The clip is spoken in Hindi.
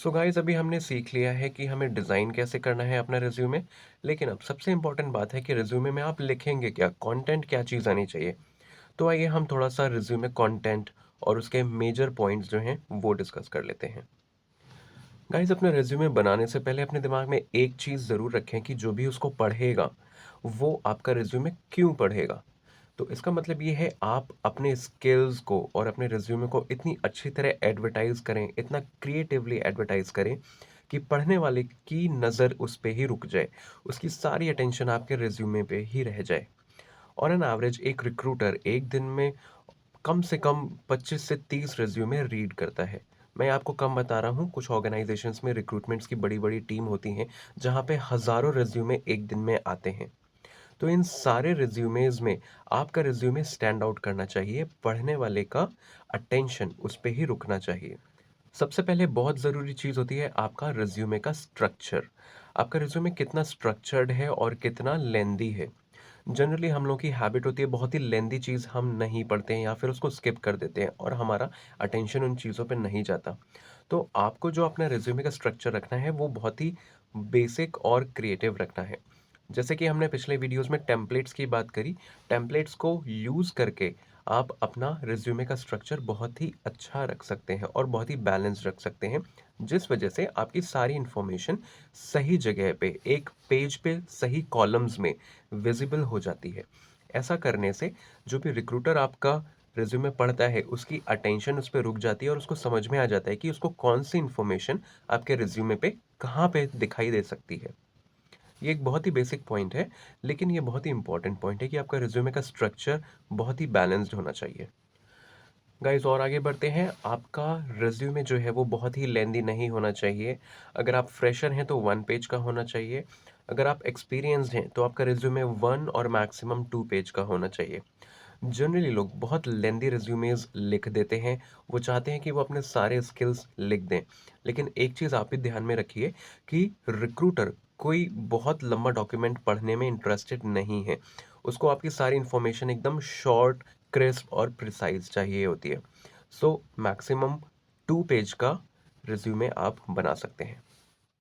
सो गाइस अभी हमने सीख लिया है कि हमें डिज़ाइन कैसे करना है अपना रिज्यूमे। लेकिन अब सबसे इम्पोर्टेंट बात है कि रिज्यूमे में आप लिखेंगे क्या, कंटेंट क्या चीज़ आनी चाहिए। तो आइए हम थोड़ा सा रिज्यूमे कंटेंट और उसके मेजर पॉइंट्स जो हैं वो डिस्कस कर लेते हैं। गाइस अपने रिज्यूमे बनाने से पहले अपने दिमाग में एक चीज़ ज़रूर रखें कि जो भी उसको पढ़ेगा वो आपका रिज्यूमे क्यों पढ़ेगा। तो इसका मतलब ये है आप अपने स्किल्स को और अपने रिज्यूमे को इतनी अच्छी तरह एडवर्टाइज करें, इतना क्रिएटिवली एडवर्टाइज करें कि पढ़ने वाले की नज़र उस पे ही रुक जाए, उसकी सारी अटेंशन आपके रिज्यूमे पे ही रह जाए। और एन एवरेज एक रिक्रूटर एक दिन में कम से कम 25 से 30 रिज्यूमे रीड करता है। मैं आपको कम बता रहा हूँ, कुछ ऑर्गेनाइजेशंस में रिक्रूटमेंट्स की बड़ी बड़ी टीम होती हैं जहाँ पे हज़ारों रिज्यूमे एक दिन में आते हैं। तो इन सारे रिज्यूमेज में आपका रिज्यूमे स्टैंड आउट करना चाहिए, पढ़ने वाले का अटेंशन उस पे ही रुकना चाहिए। सबसे पहले बहुत ज़रूरी चीज़ होती है आपका रिज्यूमे का स्ट्रक्चर। आपका रिज्यूमे कितना स्ट्रक्चर्ड है और कितना लेंदी है। जनरली हम लोग की हैबिट होती है बहुत ही लेंदी चीज़ हम नहीं पढ़ते हैं या फिर उसको स्किप कर देते हैं और हमारा अटेंशन उन चीज़ों पे नहीं जाता। तो आपको जो अपना रिज्यूमे का स्ट्रक्चर रखना है वो बहुत ही बेसिक और क्रिएटिव रखना है। जैसे कि हमने पिछले वीडियोस में टेम्पलेट्स की बात करी, टेम्पलेट्स को यूज़ करके आप अपना रिज्यूमे का स्ट्रक्चर बहुत ही अच्छा रख सकते हैं और बहुत ही बैलेंस रख सकते हैं, जिस वजह से आपकी सारी इंफॉर्मेशन सही जगह पे एक पेज पे सही कॉलम्स में विजिबल हो जाती है। ऐसा करने से जो भी रिक्रूटर आपका रिज्यूमे पढ़ता है उसकी अटेंशन उस पर रुक जाती है और उसको समझ में आ जाता है कि उसको कौन सी इंफॉर्मेशन आपके रिज्यूमे पे कहाँ पे दिखाई दे सकती है। ये एक बहुत ही बेसिक पॉइंट है, लेकिन ये बहुत ही इंपॉर्टेंट पॉइंट है कि आपका रिज्यूमे का स्ट्रक्चर बहुत ही बैलेंस्ड होना चाहिए। गाइस और आगे बढ़ते हैं, आपका रिज्यूमे जो है वो बहुत ही लेंदी नहीं होना चाहिए। अगर आप फ्रेशर हैं तो 1 पेज का होना चाहिए। अगर आप एक्सपीरियंस्ड हैं तो आपका रिज्यूमे 1 और मैक्सिमम 2 पेज का होना चाहिए। जनरली लोग बहुत लेंदी रिज्यूमेज लिख देते हैं, वो चाहते हैं कि वो अपने सारे स्किल्स लिख दें। लेकिन एक चीज़ आप भी ध्यान में रखिए कि रिक्रूटर कोई बहुत लंबा डॉक्यूमेंट पढ़ने में इंटरेस्टेड नहीं है। उसको आपकी सारी इन्फॉर्मेशन एकदम शॉर्ट, क्रिस्प और प्रिसाइज चाहिए होती है। सो मैक्सिमम 2 पेज का रिज्यूमे आप बना सकते हैं।